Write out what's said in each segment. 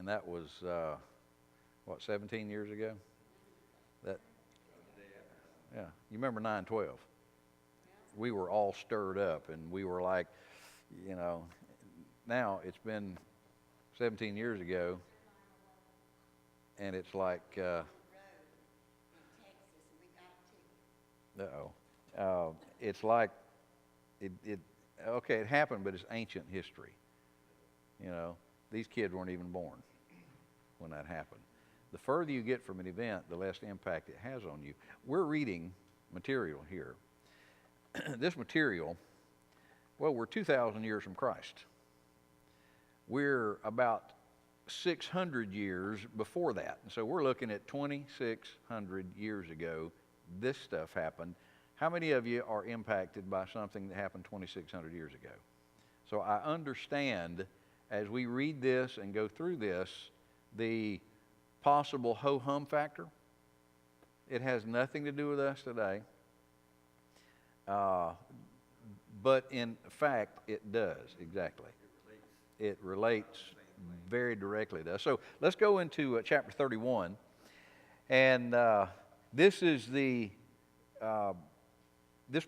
And that was, 17 years ago? That, yeah. You remember 9/12? We were all stirred up, and we were like, now it's been 17 years ago, and it's like, it's like, it happened, but it's ancient history. These kids weren't even born when that happened. The further you get from an event, the less impact it has on you. We're reading material here. This material, we're 2,000 years from Christ. We're about 600 years before that. And so we're looking at 2,600 years ago, this stuff happened. How many of you are impacted by something that happened 2,600 years ago? So I understand as we read this and go through this, the possible ho-hum factor. It has nothing to do with us today. But in fact, it does, exactly. It relates very directly to us. So let's go into chapter 31. And this is this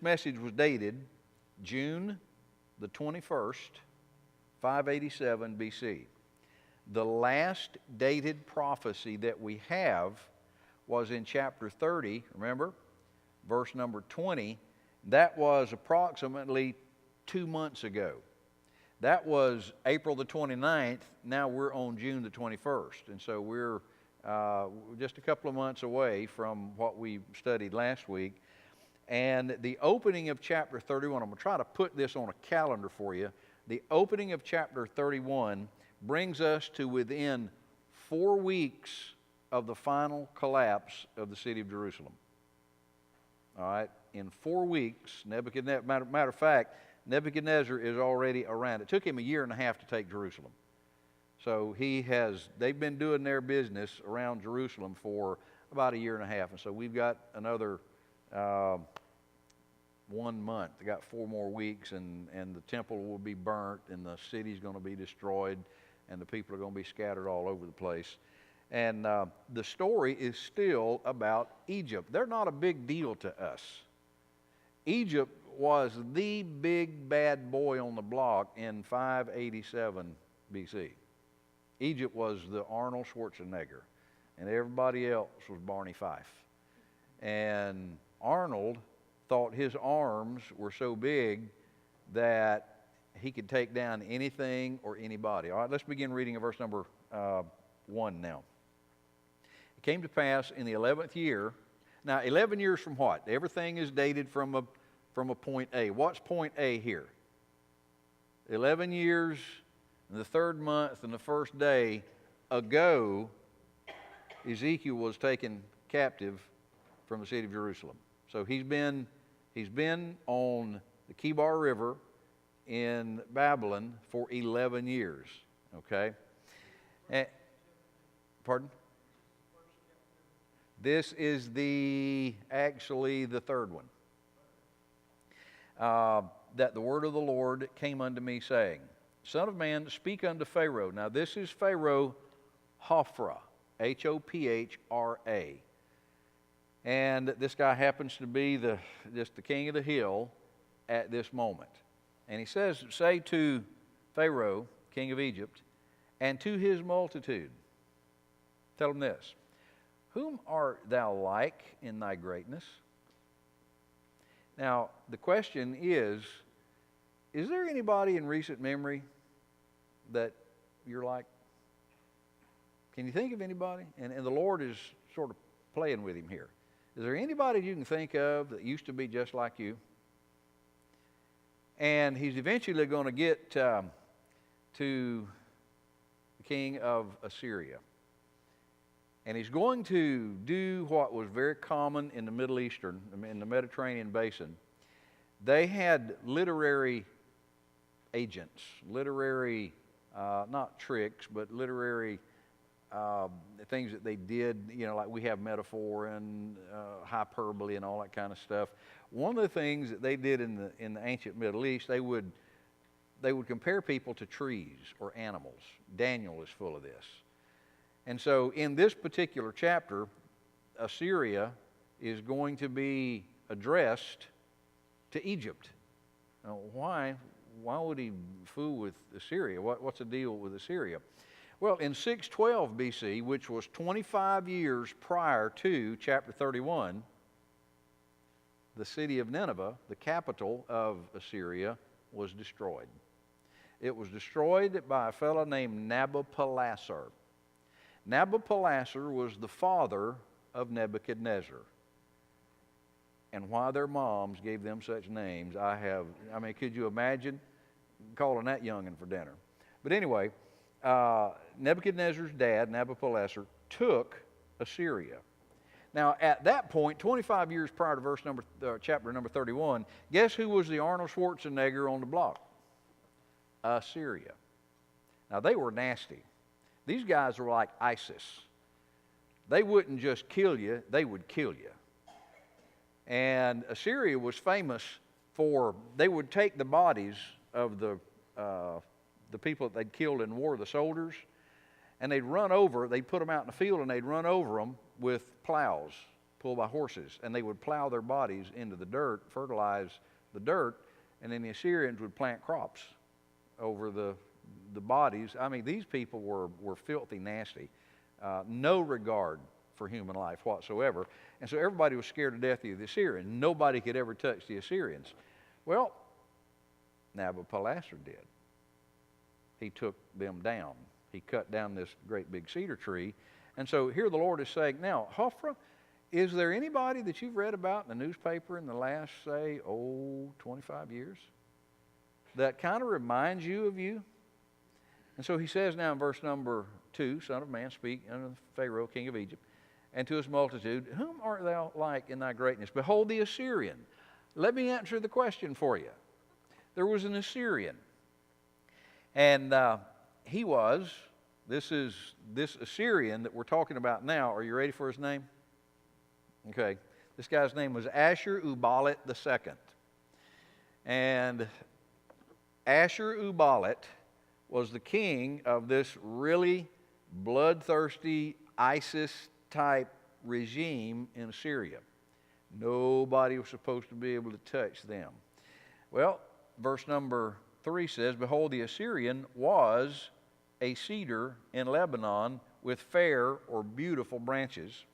message was dated June the 21st, 587 BC. The last dated prophecy that we have was in chapter 30, remember? Verse number 20. That was approximately 2 months ago. That was April the 29th. Now we're on June the 21st. And so we're just a couple of months away from what we studied last week. And the opening of chapter 31, I'm going to try to put this on a calendar for you. The opening of chapter 31 brings us to within 4 weeks of the final collapse of the city of Jerusalem. All right? In 4 weeks, Nebuchadnezzar, matter of fact, Nebuchadnezzar is already around. It took him 1.5 years to take Jerusalem. So they've been doing their business around Jerusalem for about 1.5 years. And so we've got another 1 month. They got 4 more weeks, and the temple will be burnt, and the city's going to be destroyed, and the people are going to be scattered all over the place. And the story is still about Egypt. They're not a big deal to us. Egypt was the big bad boy on the block in 587 BC. Egypt was the Arnold Schwarzenegger, and everybody else was Barney Fife. And Arnold thought his arms were so big that he could take down anything or anybody. All right, let's begin reading at verse number 1 now. It came to pass in the 11th year. Now, 11 years from what? Everything is dated from a point A. What's point A here? 11 years and the 3rd month and the 1st day ago, Ezekiel was taken captive from the city of Jerusalem. So he's been on the Kibar River in Babylon for 11 years. Okay? Pardon? This is actually the 3rd one. That the word of the Lord came unto me, saying, Son of man, speak unto Pharaoh. Now this is Pharaoh Hophra, Hophra. And this guy happens to be just the king of the hill at this moment. And he says, say to Pharaoh, king of Egypt, and to his multitude, tell him this, whom art thou like in thy greatness? Now, the question is there anybody in recent memory that you're like? Can you think of anybody? And the Lord is sort of playing with him here. Is there anybody you can think of that used to be just like you? And he's eventually going to get to the king of Assyria. And he's going to do what was very common in the Middle Eastern, in the Mediterranean basin. They had literary agents, literary, not tricks, but literary things that they did, like we have metaphor and hyperbole and all that kind of stuff. One of the things that they did in the ancient Middle East, they would compare people to trees or animals. Daniel is full of this. And so in this particular chapter, Assyria is going to be addressed to Egypt. Now, why would he fool with Assyria? What's the deal with Assyria? Well, in 612 BC, which was 25 years prior to chapter 31, the city of Nineveh, the capital of Assyria, was destroyed. It was destroyed by a fellow named Nabopolassar. Nabopolassar was the father of Nebuchadnezzar. And why their moms gave them such names, could you imagine calling that youngin' for dinner? But anyway, Nebuchadnezzar's dad, Nabopolassar, took Assyria. Now, at that point, 25 years prior to chapter number 31, guess who was the Arnold Schwarzenegger on the block? Assyria. Now, they were nasty. These guys were like ISIS. They wouldn't just kill you, they would kill you. And Assyria was famous for, they would take the bodies of the people that they'd killed in war, the soldiers, and they'd put them out in the field and they'd run over them with plows pulled by horses. And they would plow their bodies into the dirt, fertilize the dirt, and then the Assyrians would plant crops over the bodies. I mean, these people were filthy nasty. No regard for human life whatsoever. And so everybody was scared to death of the Assyrians. Nobody could ever touch the Assyrians. Well, Nabopolassar did. He took them down. He cut down this great big cedar tree. And so here the Lord is saying, now, Hophra, is there anybody that you've read about in the newspaper in the last, say, 25 years that kind of reminds you of you? And so he says now in verse number 2, Son of man, speak unto Pharaoh, king of Egypt, and to his multitude, whom art thou like in thy greatness? Behold the Assyrian. Let me answer the question for you. There was an Assyrian. And this Assyrian that we're talking about now, are you ready for his name? Okay. This guy's name was Ashur-uballit II. And Ashur-uballit was the king of this really bloodthirsty ISIS-type regime in Assyria. Nobody was supposed to be able to touch them. Well, verse number 3 says, behold, the Assyrian was a cedar in Lebanon with fair or beautiful branches,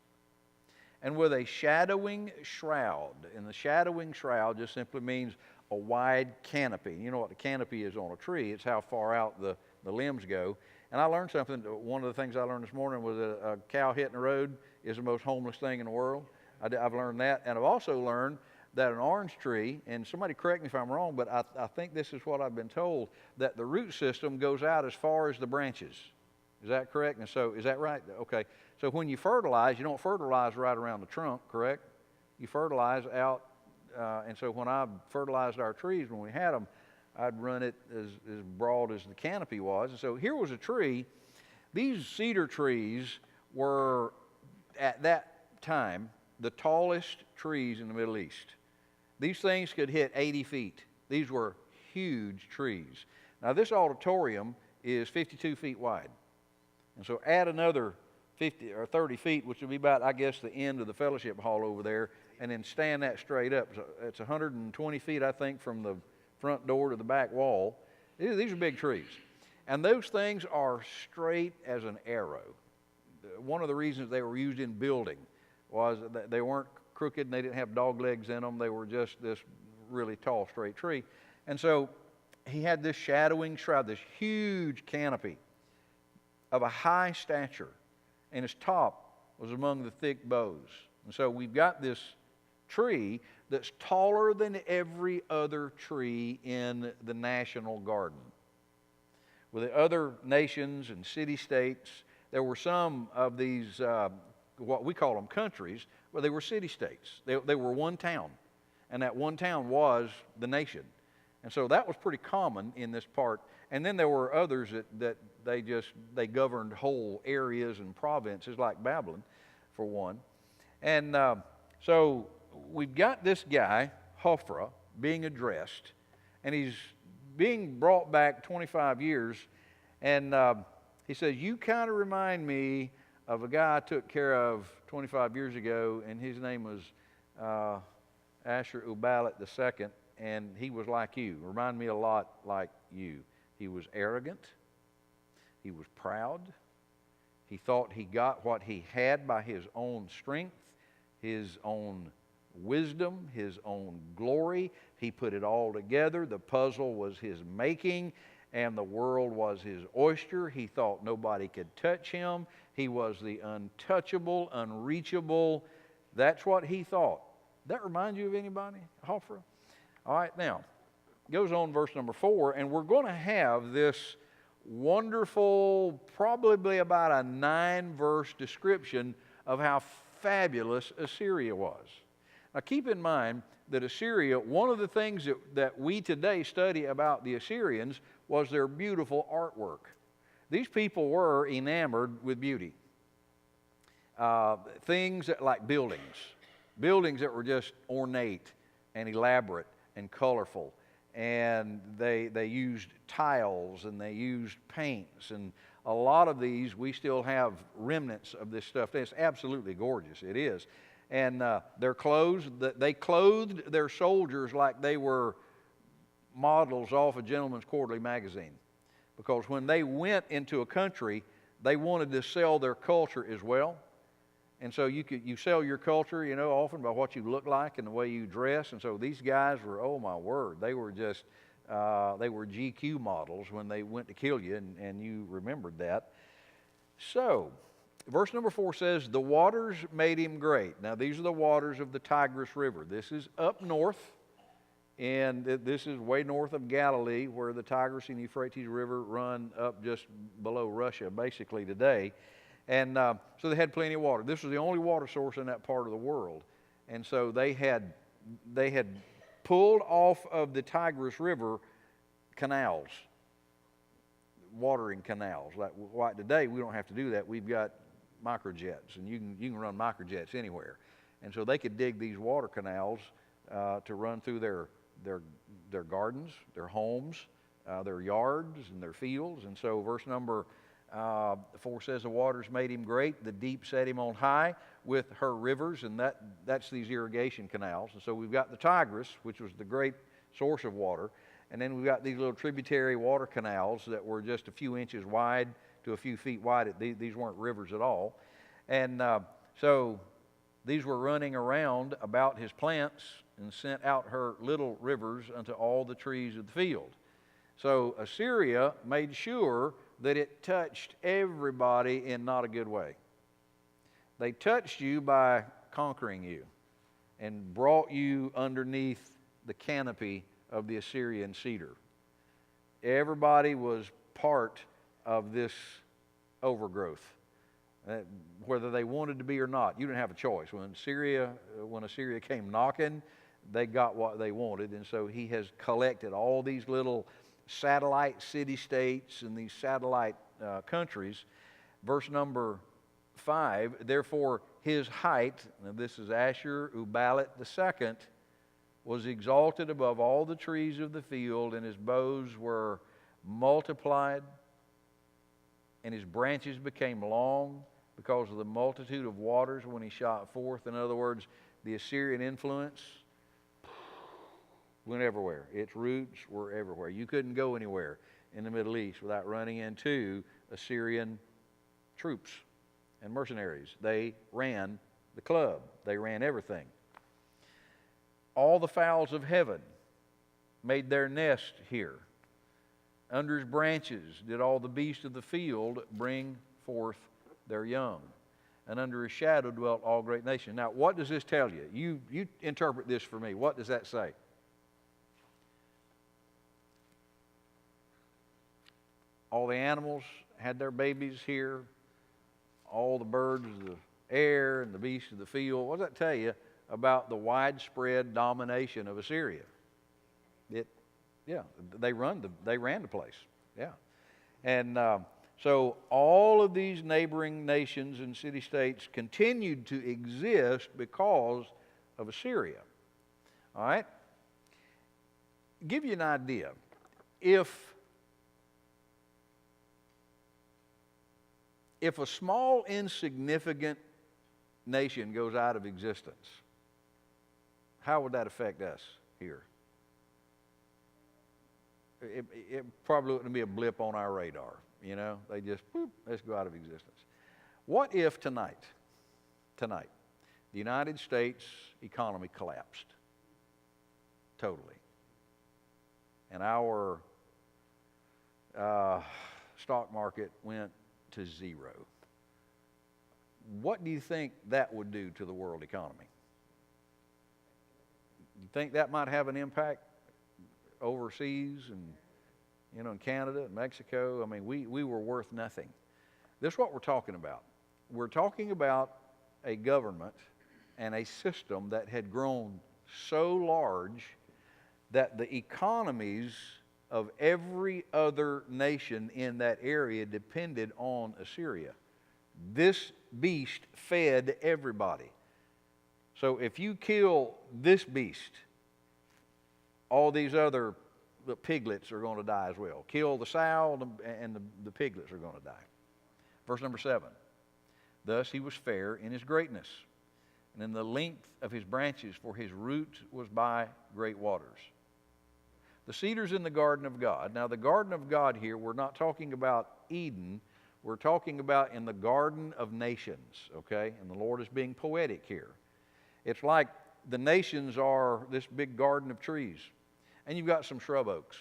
and with a shadowing shroud. And the shadowing shroud just simply means a wide canopy. You know what the canopy is on a tree. It's how far out the limbs go. And I learned something. One of the things I learned this morning was a cow hitting the road is the most homeless thing in the world. I've learned that. And I've also learned that an orange tree, and somebody correct me if I'm wrong, but I think this is what I've been told, that the root system goes out as far as the branches. Is that correct? And so, is that right? Okay. So when you fertilize, you don't fertilize right around the trunk, correct? You fertilize out, and so when I fertilized our trees, when we had them, I'd run it as broad as the canopy was. And so here was a tree. These cedar trees were, at that time, the tallest trees in the Middle East. These things could hit 80 feet. These were huge trees. Now, this auditorium is 52 feet wide. And so add another 50 or 30 feet, which would be about, I guess, the end of the fellowship hall over there, and then stand that straight up. So it's 120 feet, I think, from the front door to the back wall. These are big trees. And those things are straight as an arrow. One of the reasons they were used in building was that they weren't crooked and they didn't have dog legs in them. They were just this really tall, straight tree. And so he had this shadowing shroud, this huge canopy of a high stature, and its top was among the thick boughs. And so we've got this tree that's taller than every other tree in the National Garden. With the other nations and city-states, there were some of these, what we call them countries, but they were city-states. They were one town, and that one town was the nation. And so that was pretty common in this part. And then there were others that they governed whole areas and provinces, like Babylon, for one. And so we've got this guy, Hophra, being addressed, and he's being brought back 25 years, and he says, you kind of remind me of a guy I took care of 25 years ago, and his name was Ashur-uballit II, and he was like you. Remind me a lot like you. He was arrogant. He was proud. He thought he got what he had by his own strength, his own wisdom, his own glory. He put it all together. The puzzle was his making, and the world was his oyster. He thought nobody could touch him. He was the untouchable, unreachable. That's what he thought. That remind you of anybody? Hophra? All right, now, goes on verse number 4, and we're going to have this wonderful, probably about a 9-verse description of how fabulous Assyria was. Now keep in mind that Assyria, one of the things that we today study about the Assyrians was their beautiful artwork. These people were enamored with beauty. Things like buildings that were just ornate and elaborate and colorful. And they used tiles and they used paints, and a lot of these we still have remnants of this stuff. It's absolutely gorgeous. It is. And their clothes, they clothed their soldiers like they were models off a Gentleman's Quarterly magazine, because when they went into a country, they wanted to sell their culture as well. And so you sell your culture, you know, often by what you look like and the way you dress. And so these guys were, oh my word, they were just, they were GQ models when they went to kill you, and you remembered that. So, verse number 4 says, the waters made him great. Now these are the waters of the Tigris River. This is up north, and this is way north of Galilee, where the Tigris and Euphrates River run up just below Russia, basically today. And so they had plenty of water. This was the only water source in that part of the world. And so they had pulled off of the Tigris River canals, watering canals. Like today, we don't have to do that. We've got microjets, and you can run microjets anywhere. And so they could dig these water canals to run through their gardens, their homes, their yards, and their fields. And so verse number 4 says, the waters made him great, the deep set him on high with her rivers, and that's these irrigation canals. And so we've got the Tigris, which was the great source of water, and then we've got these little tributary water canals that were just a few inches wide to a few feet wide. These weren't rivers at all. And so these were running around about his plants and sent out her little rivers unto all the trees of the field. So Assyria made sure that it touched everybody in not a good way. They touched you by conquering you and brought you underneath the canopy of the Assyrian cedar. Everybody was part of this overgrowth, whether they wanted to be or not. You didn't have a choice. When Assyria came knocking, they got what they wanted, and so he has collected all these little satellite city-states and these satellite countries. Verse number 5, therefore his height, and this is Ashur-uballit II, was exalted above all the trees of the field, and his boughs were multiplied, and his branches became long because of the multitude of waters when he shot forth. In other words, the Assyrian influence went everywhere. Its roots were everywhere. You couldn't go anywhere in the Middle East without running into Assyrian troops and mercenaries. They ran the club. They ran everything. All the fowls of heaven made their nest here. Under his branches did all the beasts of the field bring forth their young. And under his shadow dwelt all great nations. Now, what does this tell you? You interpret this for me. What does that say? All the animals had their babies here. All the birds of the air and the beasts of the field. What does that tell you about the widespread domination of Assyria? They ran the place. Yeah. And so all of these neighboring nations and city-states continued to exist because of Assyria. All right? Give you an idea. If if a small, insignificant nation goes out of existence, how would that affect us here? It probably wouldn't be a blip on our radar, you know? They just, boop, let's go out of existence. What if tonight, the United States economy collapsed totally, and our stock market went to zero? What do you think that would do to the world economy? You think that might have an impact overseas and, you know, in Canada and Mexico? I mean, we were worth nothing. This is what we're talking about. We're talking about a government and a system that had grown so large that the economies of every other nation in that area depended on Assyria. This beast fed everybody. So if you kill this beast, all these other piglets are going to die as well. Kill the sow and the piglets are going to die. Verse number 7. Thus he was fair in his greatness, and in the length of his branches, for his root was by great waters. The cedars in the garden of God. Now the garden of God here, we're not talking about Eden. We're talking about in the garden of nations, okay? And the Lord is being poetic here. It's like the nations are this big garden of trees. And you've got some shrub oaks.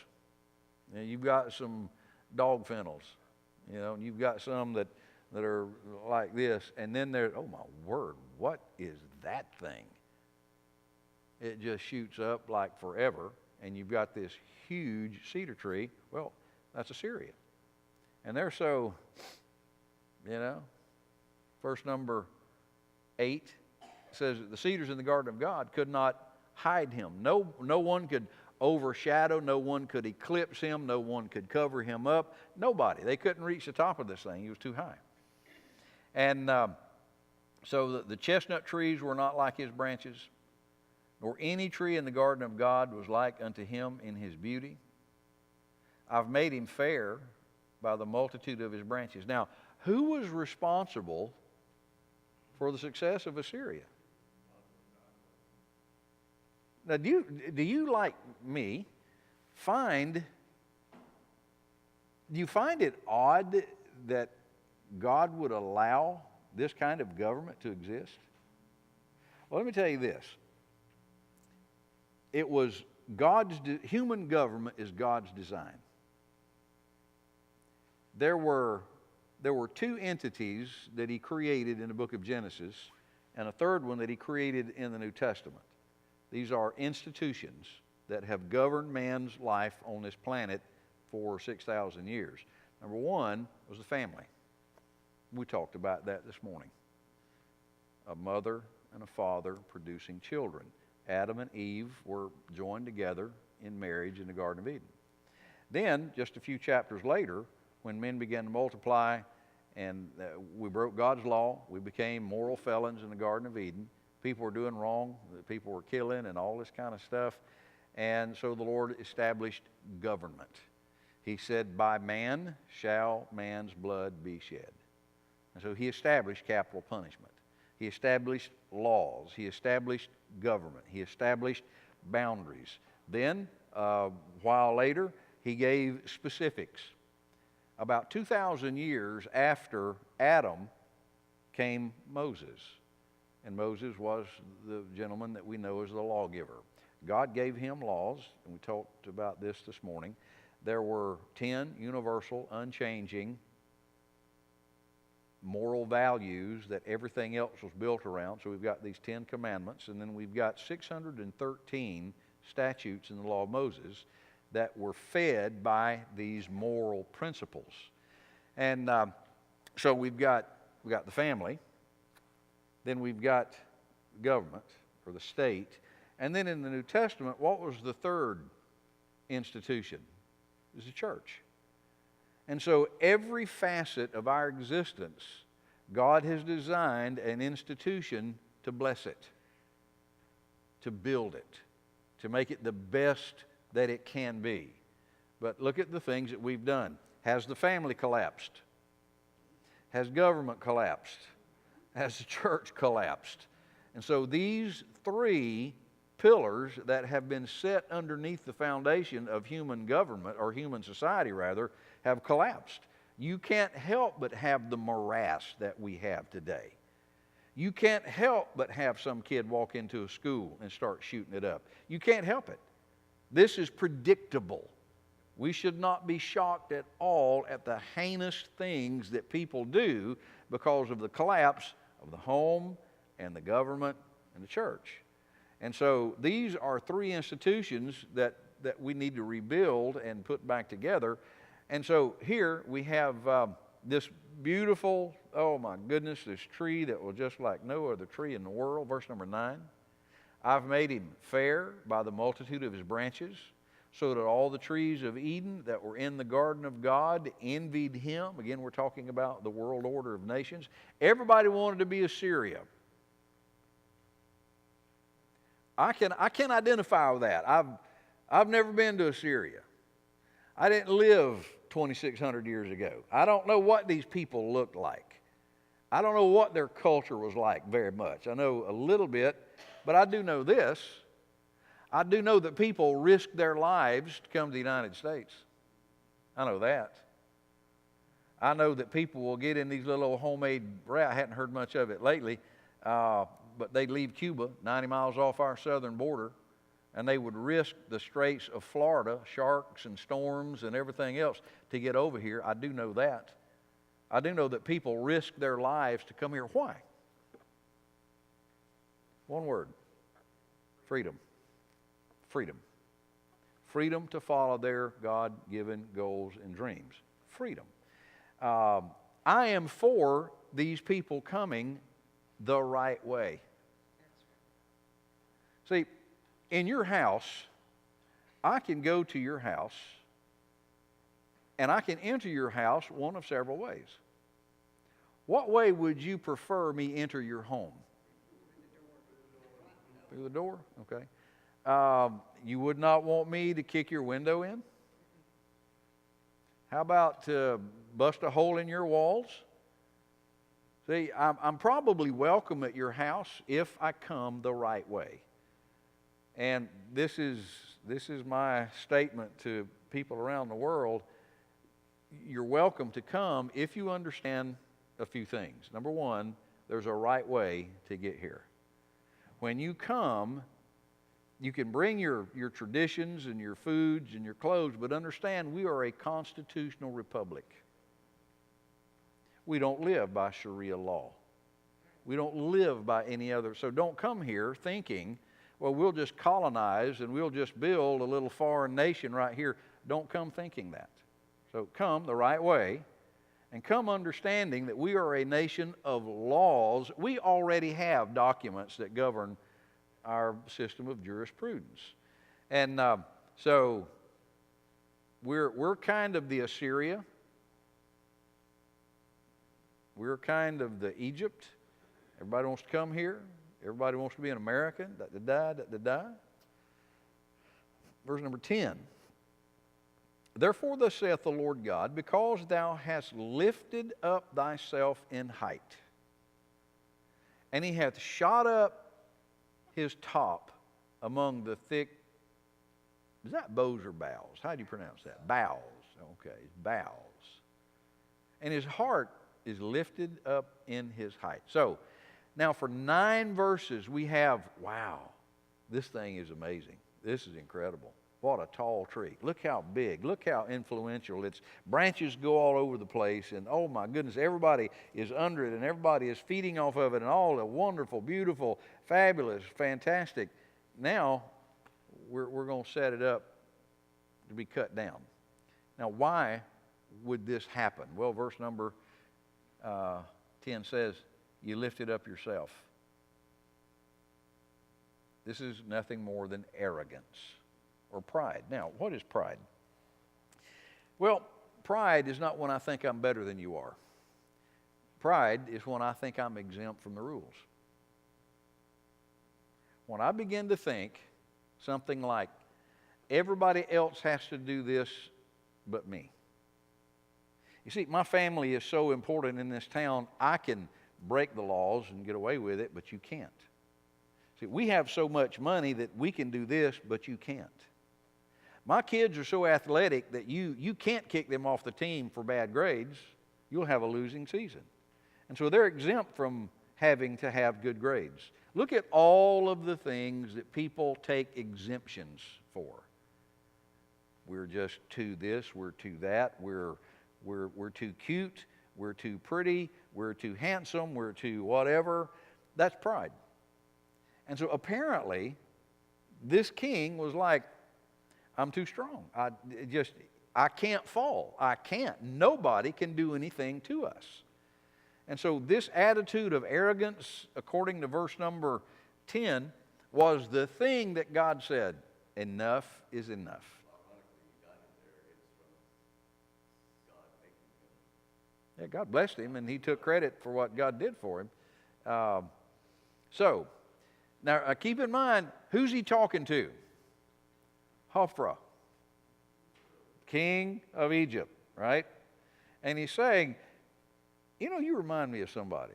And you've got some dog fennels. You know, and you've got some that are like this. And then there's, oh my word, what is that thing? It just shoots up like forever. And you've got this huge cedar tree. Well, that's Assyria. And they're so, you know, verse number 8 says that the cedars in the garden of God could not hide him. No one could overshadow, no one could eclipse him, no one could cover him up. Nobody. They couldn't reach the top of this thing. He was too high. And so the chestnut trees were not like his branches, nor any tree in the garden of God was like unto him in his beauty. I've made him fair by the multitude of his branches. Now, who was responsible for the success of Assyria? Now, do you like me, do you find it odd that God would allow this kind of government to exist? Well, let me tell you this. It was human government is God's design. There were two entities that he created in the book of Genesis, and a third one that he created in the New Testament. These are institutions that have governed man's life on this planet for 6,000 years. Number one was the family. We talked about that this morning. A mother and a father producing children. Adam and Eve were joined together in marriage in the Garden of Eden. Then, just a few chapters later, when men began to multiply and we broke God's law, we became moral felons in the Garden of Eden. People were doing wrong, people were killing and all this kind of stuff. And so the Lord established government. He said, by man shall man's blood be shed. And so he established capital punishment. He established laws. He established government. He established boundaries. Then, a while later, he gave specifics. About 2,000 years after Adam came Moses. And Moses was the gentleman that we know as the lawgiver. God gave him laws, and we talked about this morning. There were 10 universal, unchanging moral values that everything else was built around. So we've got these 10 commandments, and then we've got 613 statutes in the law of Moses that were fed by these moral principles. And so we've got the family, then we've got government, or the state, and then in the New Testament, what was the third institution? It was the church. And so every facet of our existence, God has designed an institution to bless it, to build it, to make it the best that it can be. But look at the things that we've done. Has the family collapsed? Has government collapsed? Has the church collapsed? And so these three pillars that have been set underneath the foundation of human government, or human society rather, have collapsed. You can't help but have the morass that we have today. You can't help but have some kid walk into a school and start shooting it up. You can't help it. This is predictable. We should not be shocked at all at the heinous things that people do because of the collapse of the home and the government and the church. And so these are three institutions that we need to rebuild and put back together. And so here we have this beautiful, oh my goodness, this tree that was just like no other tree in the world. Verse number 9. I've made him fair by the multitude of his branches, so that all the trees of Eden that were in the garden of God envied him. Again, we're talking about the world order of nations. Everybody wanted to be Assyria. I can identify with that. I've never been to Assyria. I didn't live 2,600 years ago. I don't know what these people looked like. I don't know what their culture was like very much. I know a little bit, but I do know this. I do know that people risk their lives to come to the United States. I know that. I know that people will get in these little old homemade I hadn't heard much of it lately, but they'd leave Cuba, 90 miles off our southern border, and they would risk the straits of Florida, sharks and storms and everything else, to get over here. I do know that. I do know that people risk their lives to come here. Why? One word. Freedom. Freedom. Freedom to follow their God-given goals and dreams. Freedom. I am for these people coming the right way. See, in your house, I can go to your house and I can enter your house one of several ways. What way would you prefer me enter your home? Through the door? Okay. You would not want me to kick your window in? How about bust a hole in your walls? See, I'm probably welcome at your house if I come the right way. And this is my statement to people around the world. You're welcome to come if you understand a few things. Number one, there's a right way to get here. When you come, you can bring your traditions and your foods and your clothes, but understand we are a constitutional republic. We don't live by Sharia law. We don't live by any other. So don't come here thinking, well, we'll just colonize and we'll just build a little foreign nation right here. Don't come thinking that. So come the right way and come understanding that we are a nation of laws. We already have documents that govern our system of jurisprudence. And so we're kind of the Assyria. We're kind of the Egypt. Everybody wants to come here. Everybody wants to be an American. Verse number 10. Therefore thus saith the Lord God, because thou hast lifted up thyself in height, and he hath shot up his top among the thick, is that bows or boughs? How do you pronounce that? Boughs. Okay, boughs. And his heart is lifted up in his height. So, now for 9 verses we have, wow, this thing is amazing. This is incredible. What a tall tree. Look how big. Look how influential. Its branches go all over the place. And oh my goodness, everybody is under it and everybody is feeding off of it and all the wonderful, beautiful, fabulous, fantastic. Now, we're going to set it up to be cut down. Now, why would this happen? Well, verse number 10 says, you lifted up yourself. This is nothing more than arrogance or pride. Now, what is pride? Well, pride is not when I think I'm better than you are. Pride is when I think I'm exempt from the rules. When I begin to think something like, everybody else has to do this but me. You see, my family is so important in this town, I can break the laws and get away with it, but you can't. See, we have so much money that we can do this, but you can't. My kids are so athletic that you can't kick them off the team for bad grades. You'll have a losing season. And so they're exempt from having to have good grades. Look at all of the things that people take exemptions for. We're just too this, we're too that, we're too cute, we're too pretty, we're too handsome, we're too whatever. That's pride. And so apparently, this king was like, I'm too strong. I can't fall. I can't. Nobody can do anything to us. And so this attitude of arrogance, according to verse number 10, was the thing that God said, enough is enough. Yeah, God blessed him, and he took credit for what God did for him. So, now keep in mind, who's he talking to? Hophra, king of Egypt, right? And he's saying, you know, you remind me of somebody.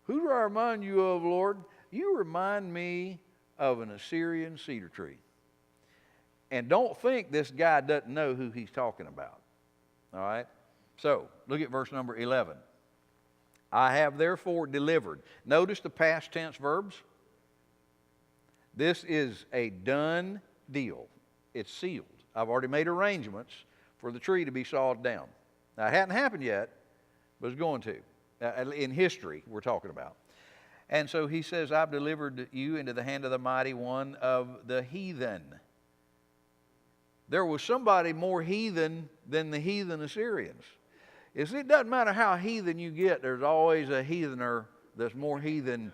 Who do I remind you of, Lord? You remind me of an Assyrian cedar tree. And don't think this guy doesn't know who he's talking about. All right? So, look at verse number 11. I have therefore delivered. Notice the past tense verbs. This is a done deal. It's sealed. I've already made arrangements for the tree to be sawed down. Now, it hadn't happened yet, but it's going to. In history, we're talking about. And so he says, I've delivered you into the hand of the mighty one of the heathen. There was somebody more heathen than the heathen Assyrians. It doesn't matter how heathen you get, there's always a heathener that's more heathen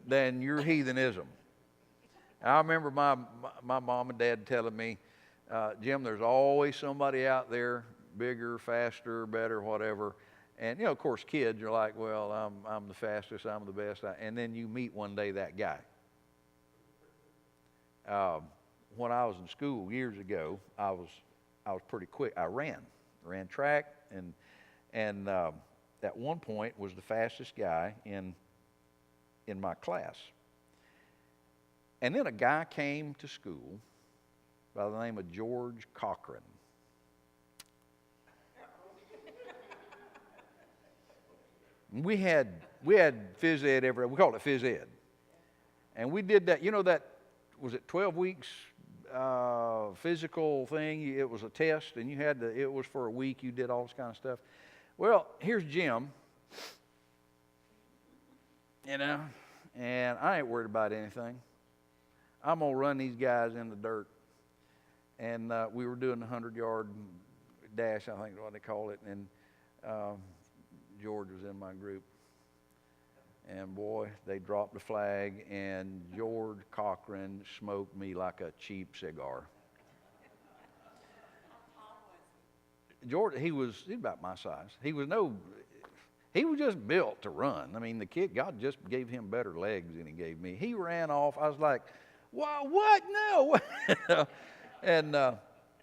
than your heathenism. I remember my mom and dad telling me, Jim, there's always somebody out there, bigger, faster, better, whatever. And, you know, of course, kids are like, well, I'm the fastest, I'm the best. And then you meet one day that guy. When I was in school years ago, I was pretty quick. I ran track, and at one point was the fastest guy in my class. And then a guy came to school by the name of George Cochran. We had phys ed we called it phys ed. And we did that, you know, that, was it 12 weeks physical thing? It was a test, and it was for a week, you did all this kind of stuff. Well, here's Jim, you know, and I ain't worried about anything. I'm going to run these guys in the dirt. And we were doing the 100-yard dash, I think is what they call it, and George was in my group. And boy, they dropped the flag, and George Cochran smoked me like a cheap cigar. George, he was about my size. He was just built to run. I mean, the kid, God just gave him better legs than he gave me. He ran off. I was like, what? No. And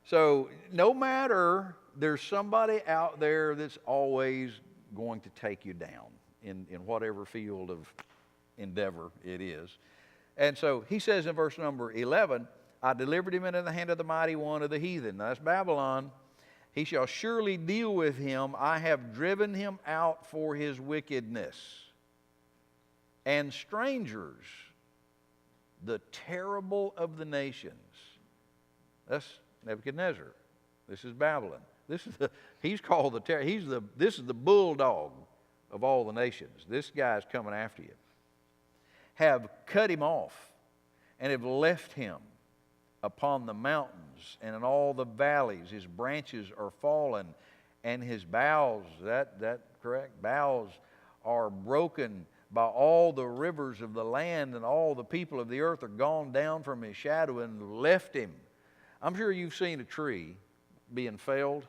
so no matter, there's somebody out there that's always going to take you down in whatever field of endeavor it is. And so he says in verse number 11, I delivered him into the hand of the mighty one of the heathen. Now, that's Babylon. He shall surely deal with him. I have driven him out for his wickedness. And strangers, the terrible of the nations. That's Nebuchadnezzar. This is Babylon. He's called this is the bulldog of all the nations. This guy's coming after you. Have cut him off and have left him upon the mountains and in all the valleys. His branches are fallen, and his boughs, that correct? Boughs are broken by all the rivers of the land, and all the people of the earth are gone down from his shadow and left him. I'm sure you've seen a tree being felled,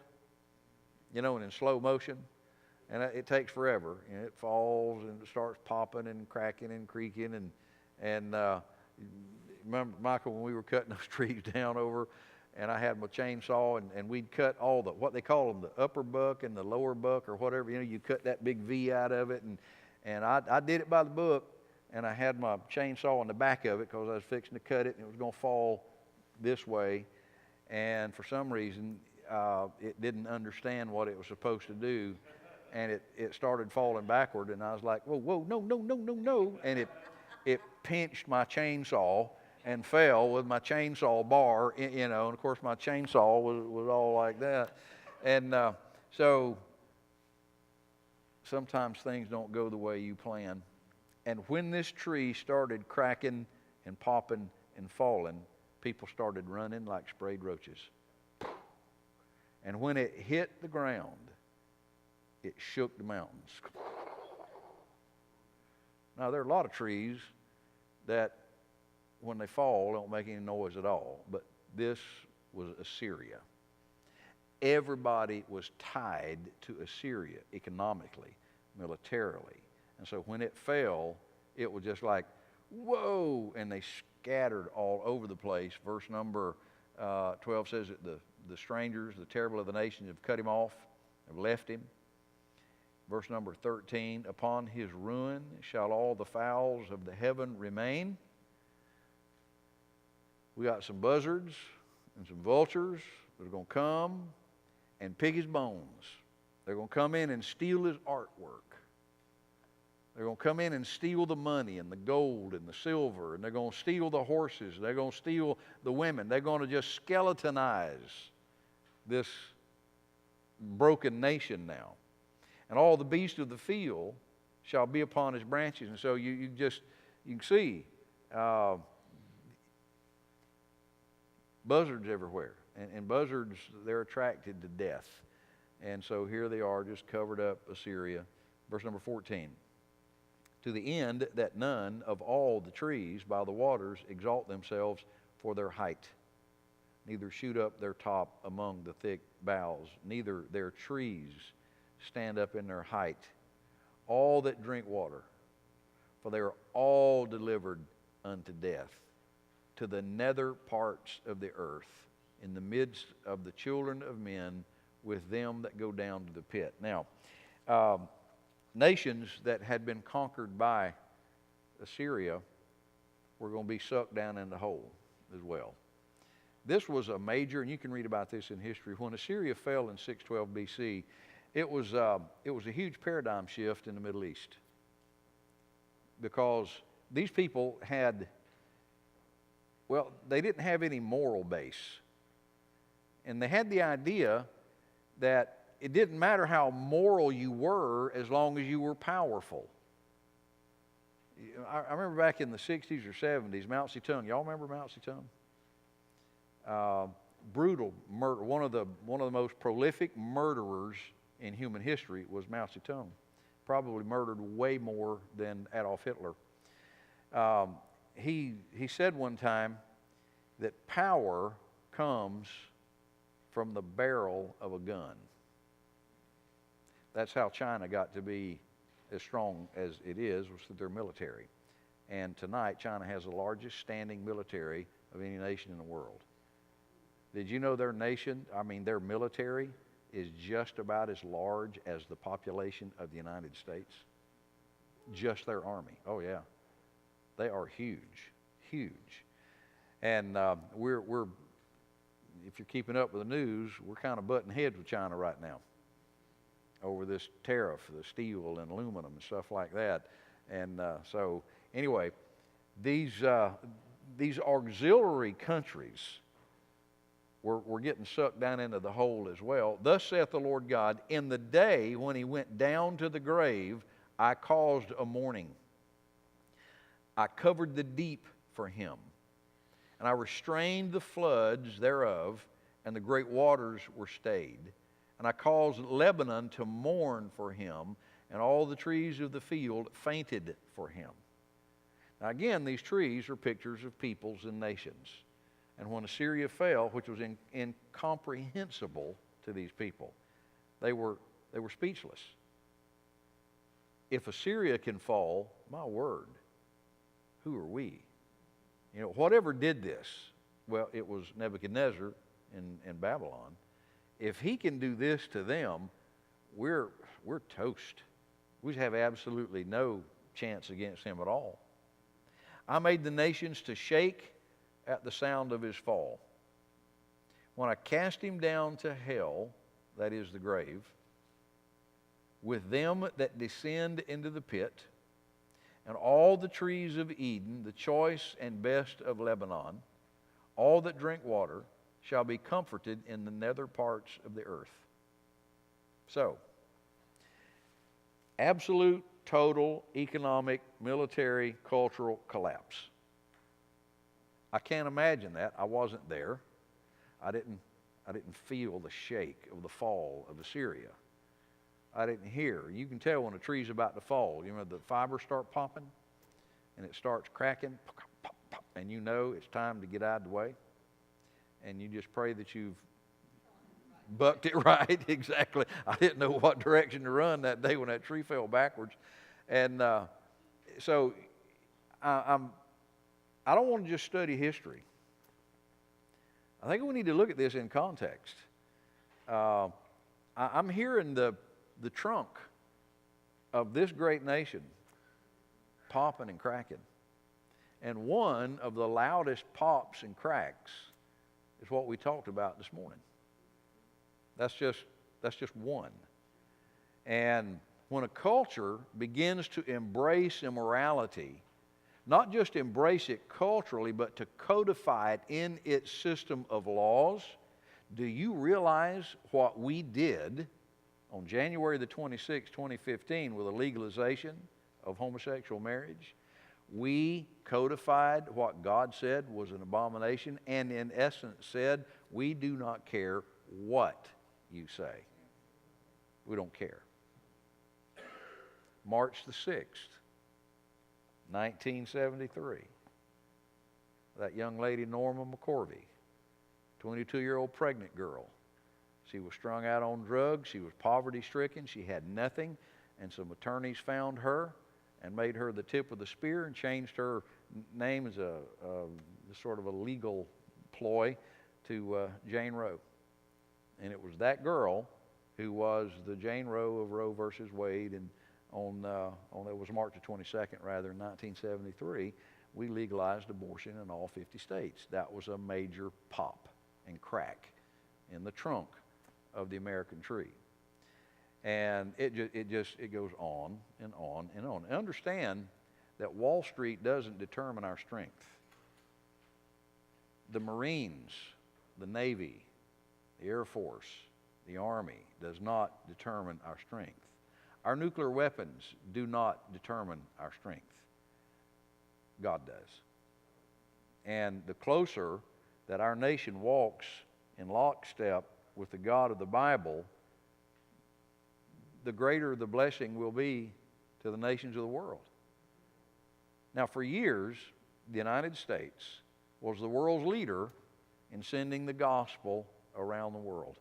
you know, and in slow motion, and it takes forever, and it falls and it starts popping and cracking and creaking, and remember, Michael, when we were cutting those trees down over, and I had my chainsaw, and we'd cut all the, what they call them, the upper buck and the lower buck or whatever. You know, you cut that big V out of it, and I did it by the book, and I had my chainsaw in the back of it because I was fixing to cut it, and it was going to fall this way. And for some reason, it didn't understand what it was supposed to do, and it started falling backward, and I was like, whoa, no, no, no, no, no, and it pinched my chainsaw and fell with my chainsaw bar, you know, and of course my chainsaw was all like that. And so sometimes things don't go the way you plan. And when this tree started cracking and popping and falling, people started running like sprayed roaches. And when it hit the ground, it shook the mountains. Now, there are a lot of trees that when they fall don't make any noise at all, but this was Assyria. Everybody was tied to Assyria economically, militarily. And so when it fell, it was just like, whoa, and they scattered all over the place. Verse number 12 says that the strangers, the terrible of the nations, have cut him off, have left him. Verse number 13, upon his ruin shall all the fowls of the heaven remain. We got some buzzards and some vultures that are going to come and pick his bones. They're going to come in and steal his artwork. They're going to come in and steal the money and the gold and the silver, and they're going to steal the horses. They're going to steal the women. They're going to just skeletonize this broken nation now. And all the beasts of the field shall be upon his branches. And so you can see buzzards everywhere. And buzzards, they're attracted to death. And so here they are, just covered up Assyria. Verse number 14. To the end that none of all the trees by the waters exalt themselves for their height, neither shoot up their top among the thick boughs, neither their trees stand up in their height. All that drink water, for they are all delivered unto death, to the nether parts of the earth, in the midst of the children of men, with them that go down to the pit. Now, nations that had been conquered by Assyria were going to be sucked down in the hole as well. This was a major, and you can read about this in history, when Assyria fell in 612 BC, it was a huge paradigm shift in the Middle East, because these people had, well, they didn't have any moral base. And they had the idea that it didn't matter how moral you were as long as you were powerful. I remember back in the 60s or 70s, Mao Zedong. Y'all remember Mao Zedong? Brutal murder. One of the most prolific murderers in human history was Mao Zedong. Probably murdered way more than Adolf Hitler. He said one time that power comes from the barrel of a gun. That's how China got to be as strong as it is, was through their military. And tonight, China has the largest standing military of any nation in the world. Did you know their military is just about as large as the population of the United States? Just their army. Oh, yeah. They are huge, huge. And we're if you're keeping up with the news, we're kind of butting heads with China right now over this tariff, the steel and aluminum and stuff like that. And so anyway, these auxiliary countries were getting sucked down into the hole as well. Thus saith the Lord God, in the day when he went down to the grave, I caused a mourning. I covered the deep for him, and I restrained the floods thereof, and the great waters were stayed. And I caused Lebanon to mourn for him, and all the trees of the field fainted for him. Now again, these trees are pictures of peoples and nations. And when Assyria fell, which was incomprehensible to these people, they were speechless. If Assyria can fall, my word, who are we? You know, whatever did this, well, it was Nebuchadnezzar in Babylon. If he can do this to them, we're toast. We have absolutely no chance against him at all. I made the nations to shake at the sound of his fall. When I cast him down to hell, that is the grave, with them that descend into the pit, and all the trees of Eden, the choice and best of Lebanon, all that drink water, shall be comforted in the nether parts of the earth. So, absolute, total, economic, military, cultural collapse. I can't imagine that. I wasn't there. I didn't feel the shake of the fall of Assyria. I didn't hear. You can tell when a tree's about to fall. You know, the fibers start popping and it starts cracking, pop, pop, pop, and you know it's time to get out of the way. And you just pray that you've bucked it right. Exactly. I didn't know what direction to run that day when that tree fell backwards. And so I don't want to just study history. I think we need to look at this in context. I'm hearing the trunk of this great nation popping and cracking. And one of the loudest pops and cracks is what we talked about this morning. That's just one. And when a culture begins to embrace immorality, not just embrace it culturally, but to codify it in its system of laws, do you realize what we did on January the 26th, 2015 with the legalization of homosexual marriage? We codified what God said was an abomination, and in essence said, we do not care what you say. We don't care. March the 6th, 1973. That young lady, Norma McCorvey, 22-year-old pregnant girl. She was strung out on drugs. She was poverty-stricken. She had nothing. And some attorneys found her and made her the tip of the spear and changed her name as a sort of a legal ploy to Jane Roe. And it was that girl who was the Jane Roe of Roe versus Wade. And it was March the 22nd, rather, in 1973, we legalized abortion in all 50 states. That was a major pop and crack in the trunk of the American tree. And it goes on and on and on. And understand that Wall Street doesn't determine our strength. The Marines, the Navy, the Air Force, the Army does not determine our strength. Our nuclear weapons do not determine our strength. God does. And the closer that our nation walks in lockstep with the God of the Bible, the greater the blessing will be to the nations of the world. Now, for years, the United States was the world's leader in sending the gospel around the world.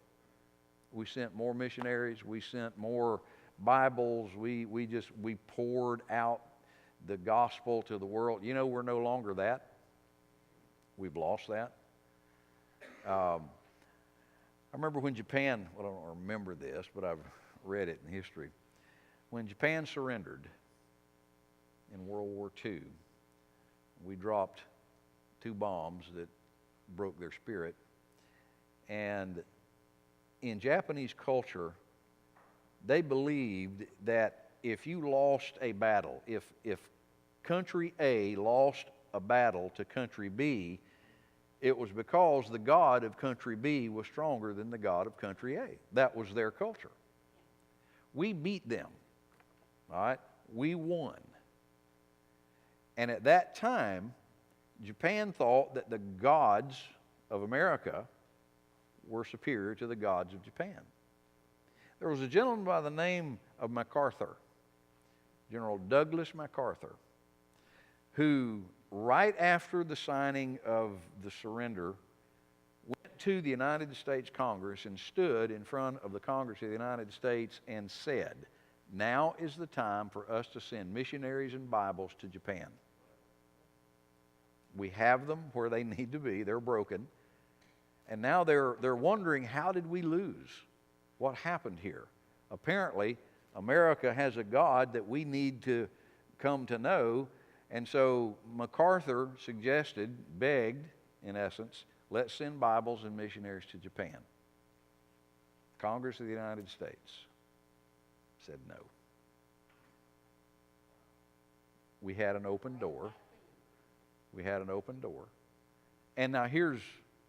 We sent more missionaries. We sent more Bibles. We poured out the gospel to the world. You know, we're no longer that. We've lost that. I remember when Japan, well, I don't remember this, but I've read it in history. When Japan surrendered in World War II, we dropped 2 bombs that broke their spirit. And in Japanese culture, they believed that if you lost a battle, if country A lost a battle to country B, it was because the God of country B was stronger than the God of country A. That was their culture. We beat them, all right? We won. And at that time, Japan thought that the gods of America were superior to the gods of Japan. There was a gentleman by the name of MacArthur, General Douglas MacArthur, who right after the signing of the surrender went to the United States Congress and stood in front of the Congress of the United States and said, "Now is the time for us to send missionaries and Bibles to Japan. We have them where they need to be. They're broken. And now they're wondering, how did we lose? What happened here? Apparently, America has a God that we need to come to know. And so MacArthur suggested, begged, in essence, let's send Bibles and missionaries to Japan. Congress of the United States said no. We had an open door. We had an open door. And now here's,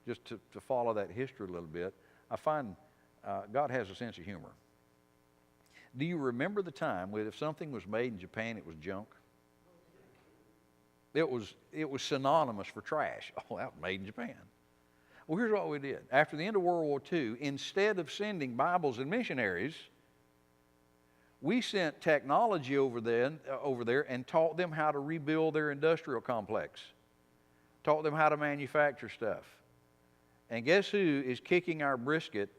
just to follow that history a little bit, I find God has a sense of humor. Do you remember the time when if something was made in Japan, it was junk? It was synonymous for trash. Oh, that was made in Japan. Well, here's what we did. After the end of World War II, instead of sending Bibles and missionaries, we sent technology over there and taught them how to rebuild their industrial complex. Taught them how to manufacture stuff. And guess who is kicking our brisket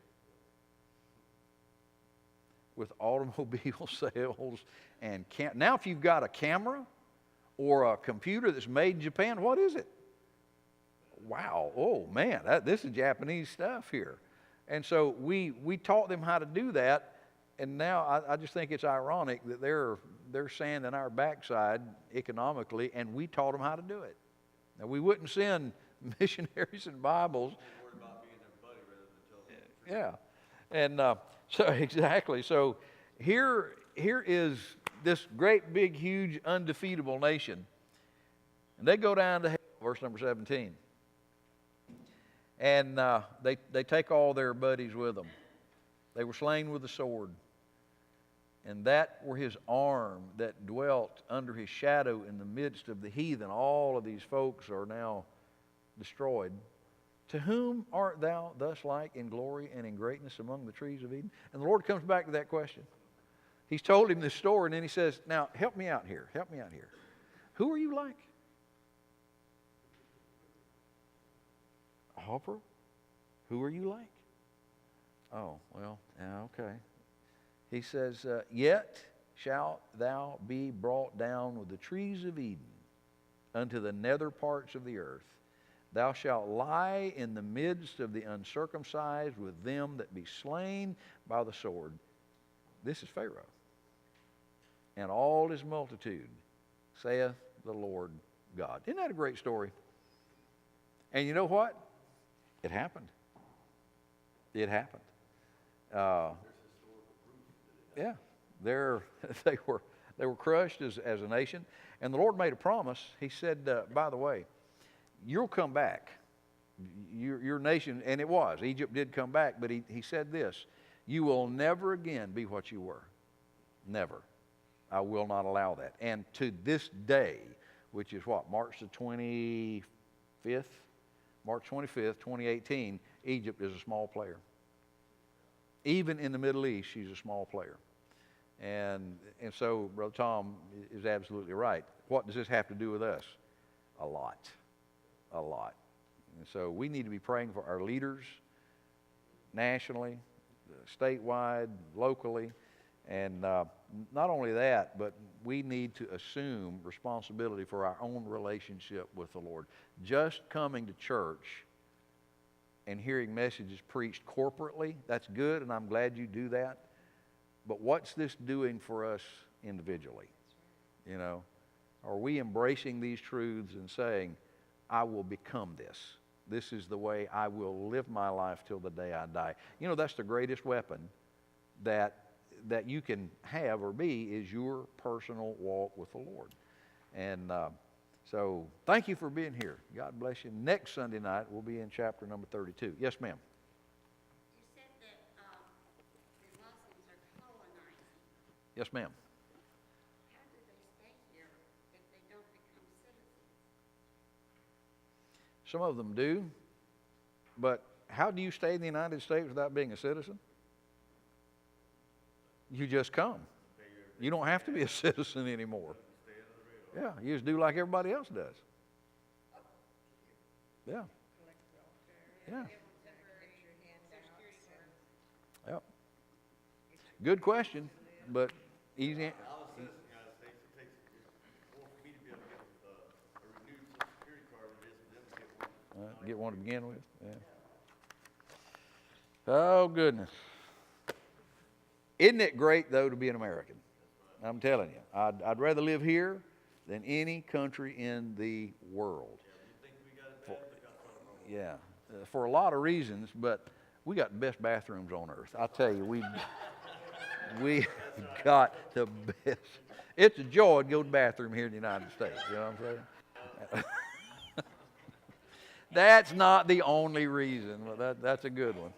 with automobile sales and now if you've got a camera or a computer that's made in Japan, what is it? Wow, oh man, this is Japanese stuff here. And so we taught them how to do that, and now I just think it's ironic that they're sanding our backside economically, and we taught them how to do it. Now we wouldn't send missionaries and Bibles. About being their buddy rather than telling them. Yeah, and so exactly. So here is this great, big, huge, undefeatable nation, and they go down to hell, verse number 17, and they take all their buddies with them. They were slain with the sword, and that were his arm that dwelt under his shadow in the midst of the heathen. All of these folks are now destroyed. To whom art thou thus like in glory and in greatness among the trees of Eden? And the Lord comes back to that question. He's told him this story, and then he says, now help me out here. Help me out here. Who are you like? Hopper? Who are you like? Oh, well, yeah, okay. He says, yet shalt thou be brought down with the trees of Eden unto the nether parts of the earth. Thou shalt lie in the midst of the uncircumcised with them that be slain by the sword. This is Pharaoh and all his multitude, saith the Lord God. Isn't that a great story? And you know what? It happened. It happened. Yeah, they were crushed as a nation, and the Lord made a promise. He said, by the way, you'll come back. Your nation, and it was. Egypt did come back, but he said this, you will never again be what you were. Never. I will not allow that. And to this day, which is what, March the 25th? March 25th, 2018, Egypt is a small player. Even in the Middle East, she's a small player. And so Brother Tom is absolutely right. What does this have to do with us? A lot. A lot. And so we need to be praying for our leaders nationally, statewide, locally, and not only that, but we need to assume responsibility for our own relationship with the Lord. Just coming to church and hearing messages preached corporately, that's good, and I'm glad you do that. But what's this doing for us individually? You know, are we embracing these truths and saying, I will become this. This is the way I will live my life till the day I die. You know, that's the greatest weapon that you can have or be is your personal walk with the Lord. And so thank you for being here. God bless you. Next Sunday night, we'll be in chapter number 32. Yes, ma'am. You said that the Muslims are colonizing. Yes, ma'am. How do they stay here if they don't become citizens? Some of them do. But how do you stay in the United States without being a citizen? You just come. You don't have to be a citizen anymore. Yeah, you just do like everybody else does. Yeah. Yeah. Yep. Good question, but easy. I was citizen of the United States. It takes more for me to be able to get a renewed Social Security card than it is for them to get one. Get one to begin with. Yeah. Oh, goodness. Isn't it great, though, to be an American? I'm telling you. I'd rather live here than any country in the world. Yeah, for a lot of reasons, but we got the best bathrooms on earth. I tell you, we got the best. It's a joy to go to the bathroom here in the United States. You know what I'm saying? That's not the only reason. Well, that's a good one.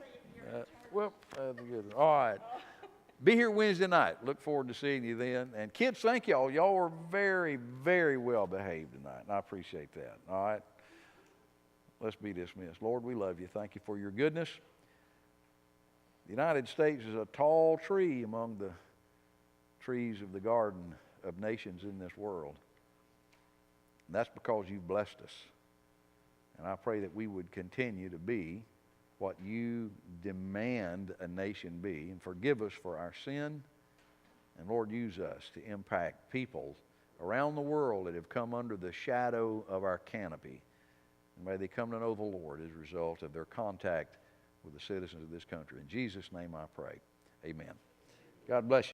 That's a good one. All right. Be here Wednesday night. Look forward to seeing you then. And kids, thank y'all. Y'all were very, very well behaved tonight, and I appreciate that. All right. Let's be dismissed. Lord, we love you. Thank you for your goodness. The United States is a tall tree among the trees of the garden of nations in this world. And that's because you've blessed us. And I pray that we would continue to be what you demand a nation be. And forgive us for our sin. And Lord, use us to impact people around the world that have come under the shadow of our canopy. And may they come to know the Lord as a result of their contact with the citizens of this country. In Jesus' name I pray. Amen. God bless you.